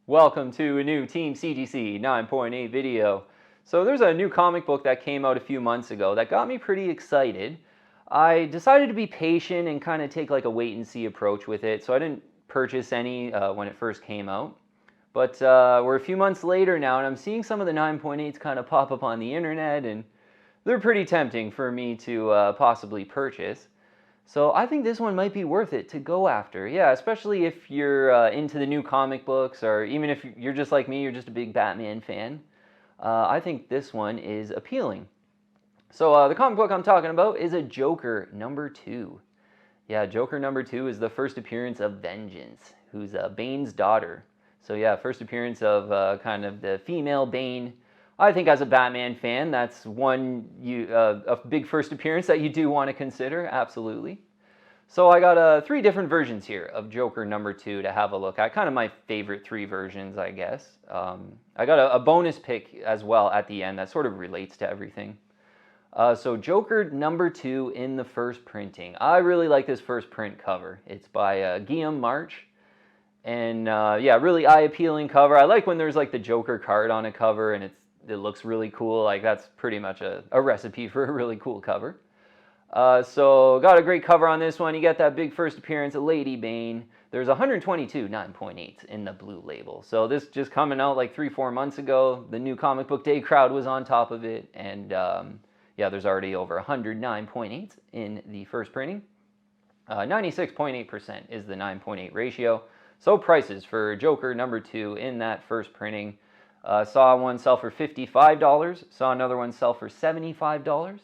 Welcome to a new Team CGC 9.8 video. So there's a new comic book that came out a few months ago that got me pretty excited. I decided to be patient and kind of take like a wait and see approach with it, so I didn't purchase any when it first came out. But we're a few months later now, and I'm seeing some of the 9.8s kind of pop up on the internet, and they're pretty tempting for me to possibly purchase. So I think this one might be worth it to go after. Yeah, especially if you're into the new comic books, or even if you're just like me, you're just a big Batman fan. I think this one is appealing. So the comic book I'm talking about is a Joker #2. Yeah, Joker #2 is the first appearance of Vengeance, who's Bane's daughter. So yeah, first appearance of kind of the female Bane. I think as a Batman fan, that's a big first appearance that you do want to consider, absolutely. So I got 3 different versions here of Joker #2 to have a look at, kind of my favorite 3 versions, I guess. I got a bonus pick as well at the end that sort of relates to everything. So Joker #2 in the first printing. I really like this first print cover. It's by Guillaume March. And yeah, really eye-appealing cover. I like when there's like the Joker card on a cover and it looks really cool. Like that's pretty much a recipe for a really cool cover. So got a great cover on this one. You got that big first appearance of Lady Bane. There's 122 9.8s in the blue label. So this just coming out like 3-4 months ago. The new comic book day crowd was on top of it. And yeah, there's already over 100 9.8s in the first printing. 96.8% is the 9.8 ratio. So prices for Joker #2 in that first printing. Saw one sell for $55, saw another one sell for $75,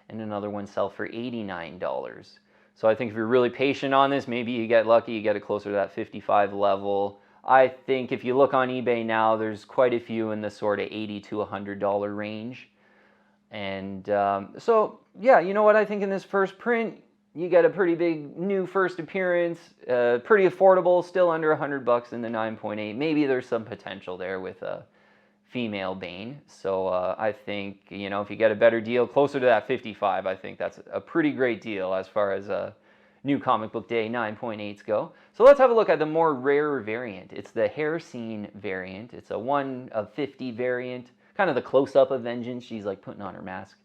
and another one sell for $89. So I think if you're really patient on this, maybe you get lucky, you get it closer to that 55 level. I think if you look on eBay now, there's quite a few in the sort of $80 to $100 range. And so, yeah, you know what? I think in this first print, you get a pretty big new first appearance, pretty affordable, still under $100 in the 9.8. Maybe there's some potential there with a female Bane. So I think, you know, if you get a better deal closer to that 55, I think that's a pretty great deal as far as new comic book day 9.8s go. So let's have a look at the more rare variant. It's the hair scene variant. It's a 1 of 50 variant, kind of the close-up of Vengeance. She's like putting on her mask.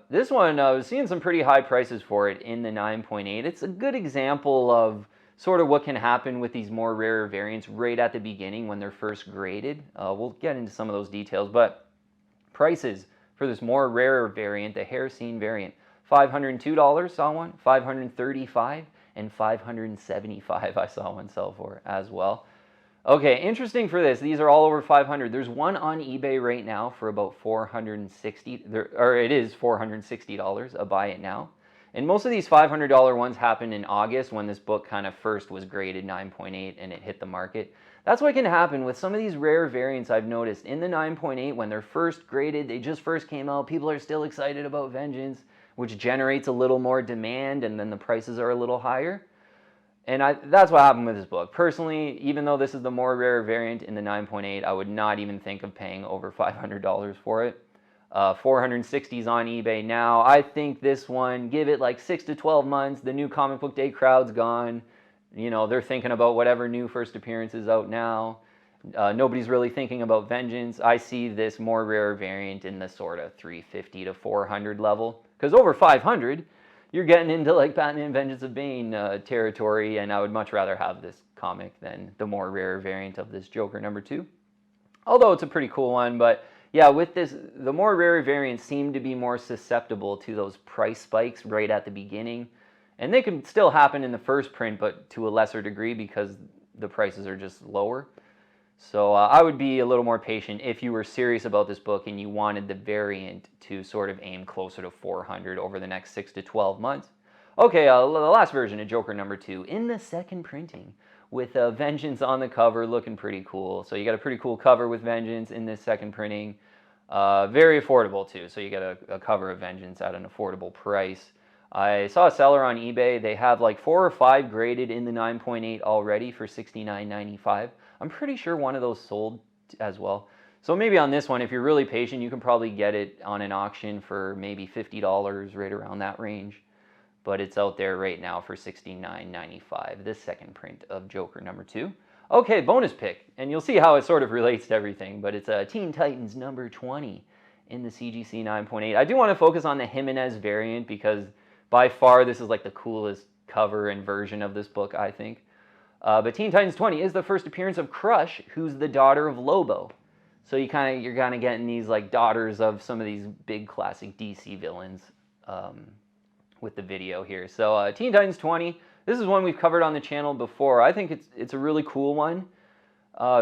This one, I was seeing some pretty high prices for it in the 9.8. It's a good example of sort of what can happen with these more rare variants right at the beginning when they're first graded. We'll get into some of those details, but prices for this more rare variant, the hair scene variant, $502 saw one, $535, and $575 I saw one sell for as well. Okay, interesting for this. These are all over 500. There's one on eBay right now for about $460, or it is $460 a buy it now. And most of these $500 ones happened in August when this book kind of first was graded 9.8 and it hit the market. That's what can happen with some of these rare variants I've noticed. In the 9.8, when they're first graded, they just first came out, people are still excited about Vengeance, which generates a little more demand, and then the prices are a little higher. And that's what happened with this book. Personally, even though this is the more rare variant in the 9.8, I would not even think of paying over $500 for it. 460s on eBay now. I think this one, give it like 6 to 12 months. The new comic book day crowd's gone. You know, they're thinking about whatever new first appearance is out now. Nobody's really thinking about Vengeance. I see this more rare variant in the sort of 350 to 400 level. Because over 500, you're getting into like Batman Vengeance of Bane territory, and I would much rather have this comic than the more rare variant of this Joker #2. Although it's a pretty cool one, but yeah, with this, the more rare variants seem to be more susceptible to those price spikes right at the beginning. And they can still happen in the first print, but to a lesser degree because the prices are just lower. So I would be a little more patient if you were serious about this book and you wanted the variant to sort of aim closer to 400 over the next 6 to 12 months. Okay, the last version of Joker #2 in the second printing with Vengeance on the cover, looking pretty cool. So you got a pretty cool cover with Vengeance in this second printing. Very affordable too, so you get a cover of Vengeance at an affordable price. I saw a seller on eBay. They have like 4 or 5 graded in the 9.8 already for $69.95. I'm pretty sure one of those sold as well. So maybe on this one, if you're really patient, you can probably get it on an auction for maybe $50, right around that range. But it's out there right now for $69.95, this second print of Joker #2. Okay, bonus pick, and you'll see how it sort of relates to everything, but it's Teen Titans number 20 in the CGC 9.8. I do want to focus on the Jimenez variant because by far this is like the coolest cover and version of this book, I think. But Teen Titans 20 is the first appearance of Crush, who's the daughter of Lobo. So you're kind of getting these like daughters of some of these big classic DC villains with the video here. So Teen Titans 20, this is one we've covered on the channel before. I think it's a really cool one,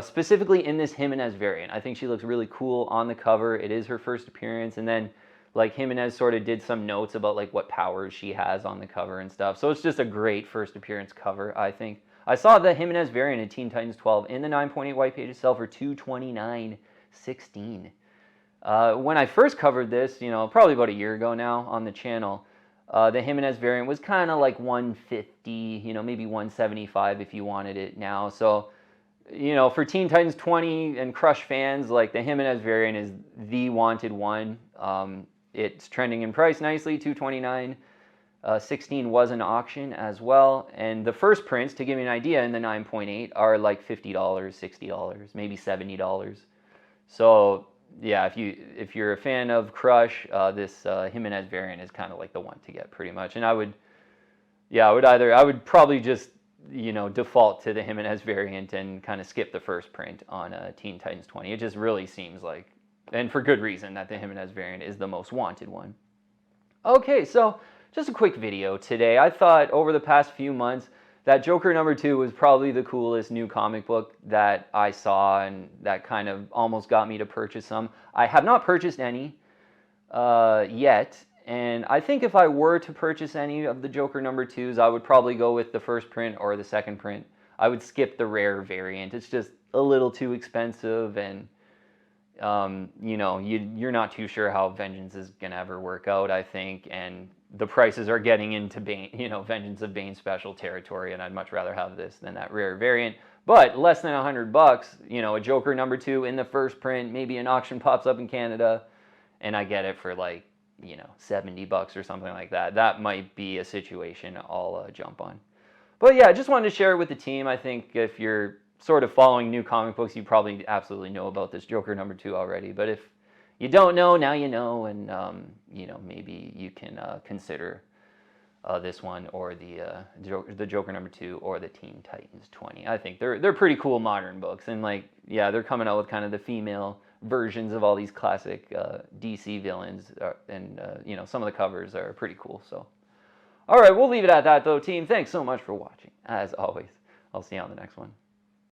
specifically in this Jimenez variant. I think she looks really cool on the cover. It is her first appearance, and then like Jimenez sort of did some notes about like what powers she has on the cover and stuff. So it's just a great first appearance cover, I think. I saw the Jimenez variant in Teen Titans 12 in the 9.8 white pages sell for $229.16. When I first covered this, probably about a year ago now on the channel, the Jimenez variant was kind of like $150, maybe $175 if you wanted it now. So, for Teen Titans 20 and Crush fans, like the Jimenez variant is the wanted one. It's trending in price nicely, $229. 16 was an auction as well, and the first prints, to give you an idea, in the 9.8 are like $50, $60, maybe $70. So yeah, if you're a fan of Crush, this Jimenez variant is kind of like the one to get pretty much. And I would probably just default to the Jimenez variant and kind of skip the first print on Teen Titans 20. It just really seems like, and for good reason, that the Jimenez variant is the most wanted one. Okay, so just a quick video today. I thought over the past few months that Joker number 2 was probably the coolest new comic book that I saw, and that kind of almost got me to purchase some. I have not purchased any yet, and I think if I were to purchase any of the Joker number 2s, I would probably go with the first print or the second print. I would skip the rare variant. It's just a little too expensive, and you're not too sure how Vengeance is gonna ever work out, I think, and the prices are getting into Bane, Vengeance of Bane special territory, and I'd much rather have this than that rare variant. But less than $100, a Joker number 2 in the first print, maybe an auction pops up in Canada, and I get it for like, $70 or something like that. That might be a situation I'll jump on. But yeah, I just wanted to share it with the team. I think if you're sort of following new comic books, you probably absolutely know about this Joker number 2 already. But if you don't know, now you know, and maybe you can consider this one or the Joker number 2 or the Teen Titans 20. I think they're pretty cool modern books, and they're coming out with kind of the female versions of all these classic DC villains, and some of the covers are pretty cool. So, all right, we'll leave it at that though, team. Thanks so much for watching. As always, I'll see you on the next one.